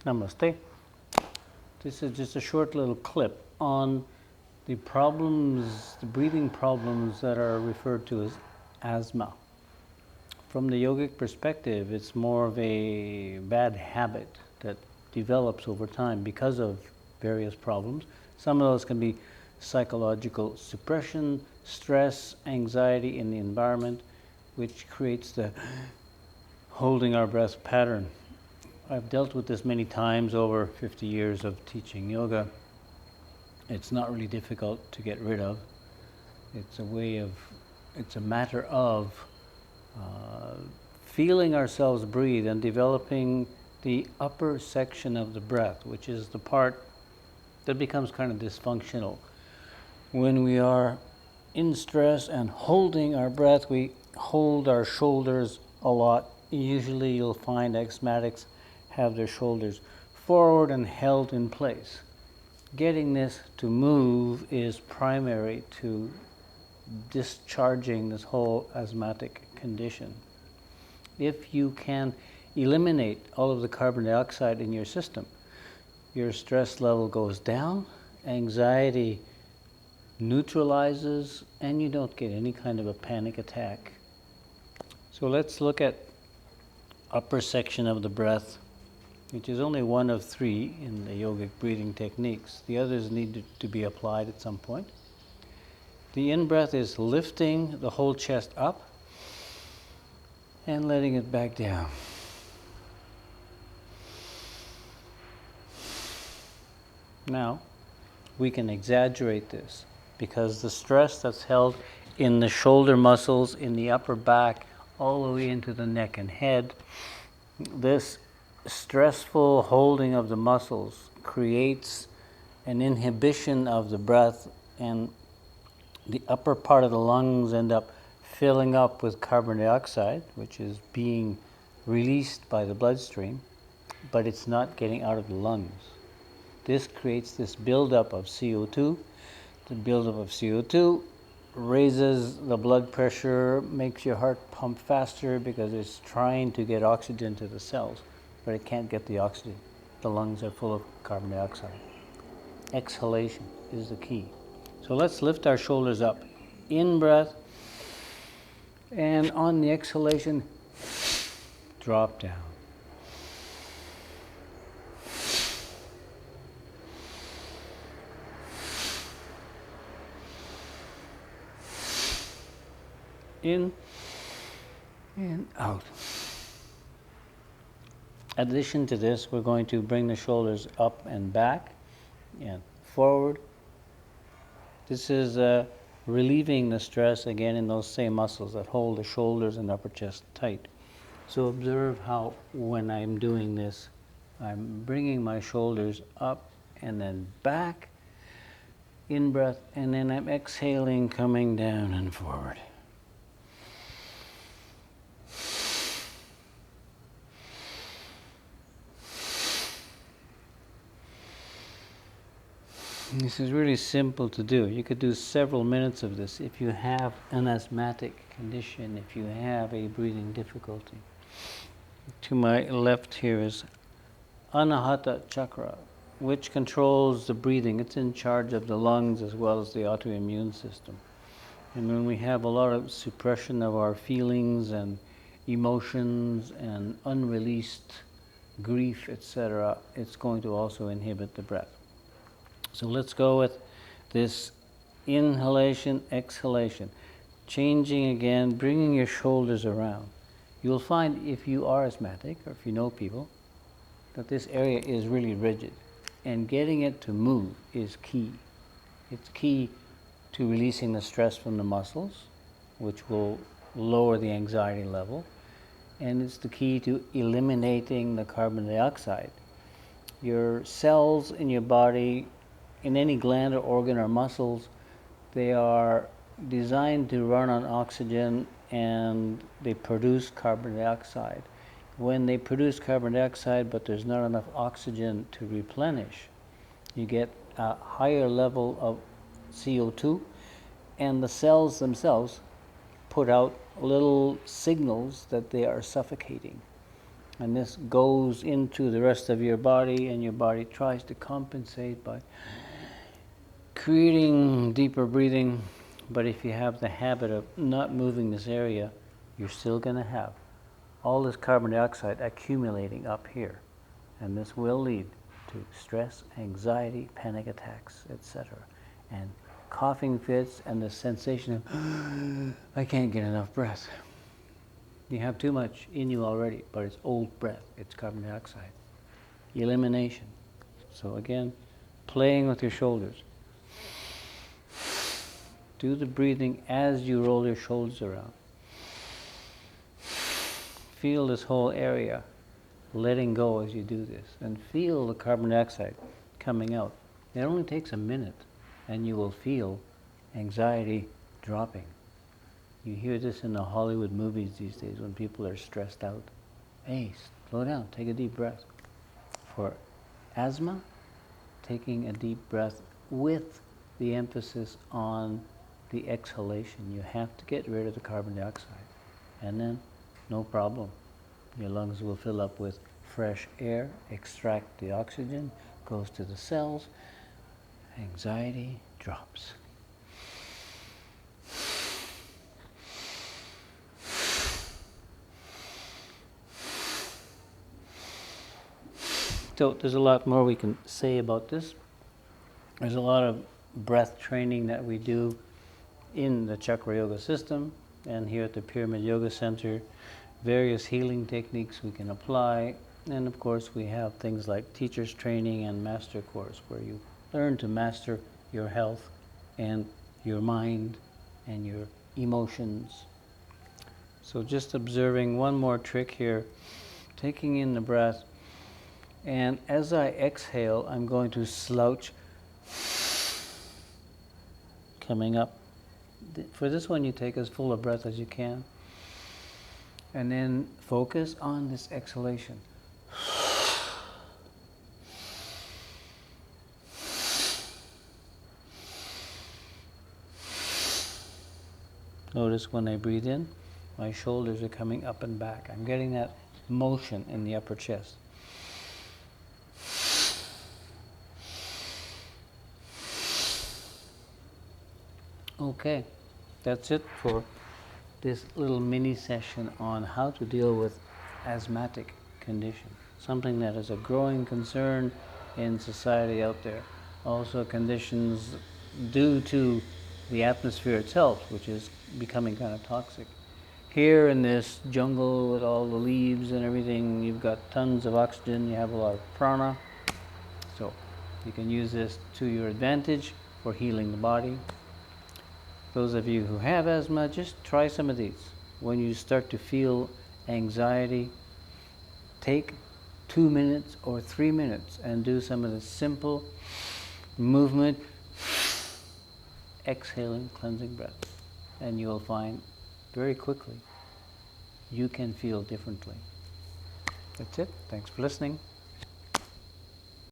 Namaste. This is just a short little clip on the problems, the breathing problems that are referred to as asthma. From the yogic perspective, it's more of a bad habit that develops over time because of various problems. Some of those can be psychological suppression, stress, anxiety in the environment, which creates the holding our breath pattern. I've dealt with this many times over 50 years of teaching yoga. It's not really difficult to get rid of. It's a matter of feeling ourselves breathe and developing the upper section of the breath, which is the part that becomes kind of dysfunctional. When we are in stress and holding our breath, we hold our shoulders a lot. Usually you'll find asthmatics have their shoulders forward and held in place. Getting this to move is primary to discharging this whole asthmatic condition. If you can eliminate all of the carbon dioxide in your system, your stress level goes down, anxiety neutralizes, and you don't get any kind of a panic attack. So let's look at upper section of the breath, which is only one of three in the yogic breathing techniques. The others need to be applied at some point. The in-breath is lifting the whole chest up and letting it back down. Now, we can exaggerate this because the stress that's held in the shoulder muscles, in the upper back, all the way into the neck and head, this stressful holding of the muscles creates an inhibition of the breath, and the upper part of the lungs end up filling up with carbon dioxide, which is being released by the bloodstream, but it's not getting out of the lungs. This creates this buildup of CO2. The buildup of CO2 raises the blood pressure, makes your heart pump faster because it's trying to get oxygen to the cells, but it can't get the oxygen. The lungs are full of carbon dioxide. Exhalation is the key. So let's lift our shoulders up. In breath, and on the exhalation, drop down. In and out. In addition to this, we're going to bring the shoulders up and back and forward. This is relieving the stress again in those same muscles that hold the shoulders and upper chest tight. So observe how when I'm doing this, I'm bringing my shoulders up and then back, in breath, and then I'm exhaling, coming down and forward. This is really simple to do. You could do several minutes of this if you have an asthmatic condition, if you have a breathing difficulty. To my left here is Anahata chakra, which controls the breathing. It's in charge of the lungs as well as the autoimmune system. And when we have a lot of suppression of our feelings and emotions and unreleased grief, etc., it's going to also inhibit the breath. So let's go with this inhalation, exhalation. Changing again, bringing your shoulders around. You'll find if you are asthmatic, or if you know people, that this area is really rigid. And getting it to move is key. It's key to releasing the stress from the muscles, which will lower the anxiety level. And it's the key to eliminating the carbon dioxide. Your cells in your body, in any gland or organ or muscles, they are designed to run on oxygen and they produce carbon dioxide. When they produce carbon dioxide but there's not enough oxygen to replenish, you get a higher level of CO2, and the cells themselves put out little signals that they are suffocating. And this goes into the rest of your body, and your body tries to compensate by creating deeper breathing. But if you have the habit of not moving this area, you're still going to have all this carbon dioxide accumulating up here. And this will lead to stress, anxiety, panic attacks, etc. And coughing fits and the sensation of, I can't get enough breath. You have too much in you already, but it's old breath, it's carbon dioxide. Elimination. So again, playing with your shoulders. Do the breathing as you roll your shoulders around. Feel this whole area letting go as you do this, and feel the carbon dioxide coming out. It only takes a minute, and you will feel anxiety dropping. You hear this in the Hollywood movies these days when people are stressed out. Hey, slow down, take a deep breath. For asthma, taking a deep breath with the emphasis on the exhalation. You have to get rid of the carbon dioxide, and then no problem. Your lungs will fill up with fresh air, extract the oxygen, goes to the cells, anxiety drops. So there's a lot more we can say about this. There's a lot of breath training that we do in the Chakra Yoga system, and here at the Pyramid Yoga Center, various healing techniques we can apply. And of course we have things like teacher's training and master course, where you learn to master your health and your mind and your emotions. So just observing one more trick here, taking in the breath, and as I exhale, I'm going to slouch, coming up. For this one, you take as full a breath as you can, and then focus on this exhalation. Notice when I breathe in, my shoulders are coming up and back. I'm getting that motion in the upper chest. Okay, that's it for this little mini session on how to deal with asthmatic condition, something that is a growing concern in society out there. Also conditions due to the atmosphere itself, which is becoming kind of toxic. Here in this jungle with all the leaves and everything, you've got tons of oxygen, you have a lot of prana, so you can use this to your advantage for healing the body. Those of you who have asthma, just try some of these. When you start to feel anxiety, take 2 minutes or 3 minutes and do some of the simple movement, exhaling, cleansing breath. And you will find very quickly you can feel differently. That's it. Thanks for listening.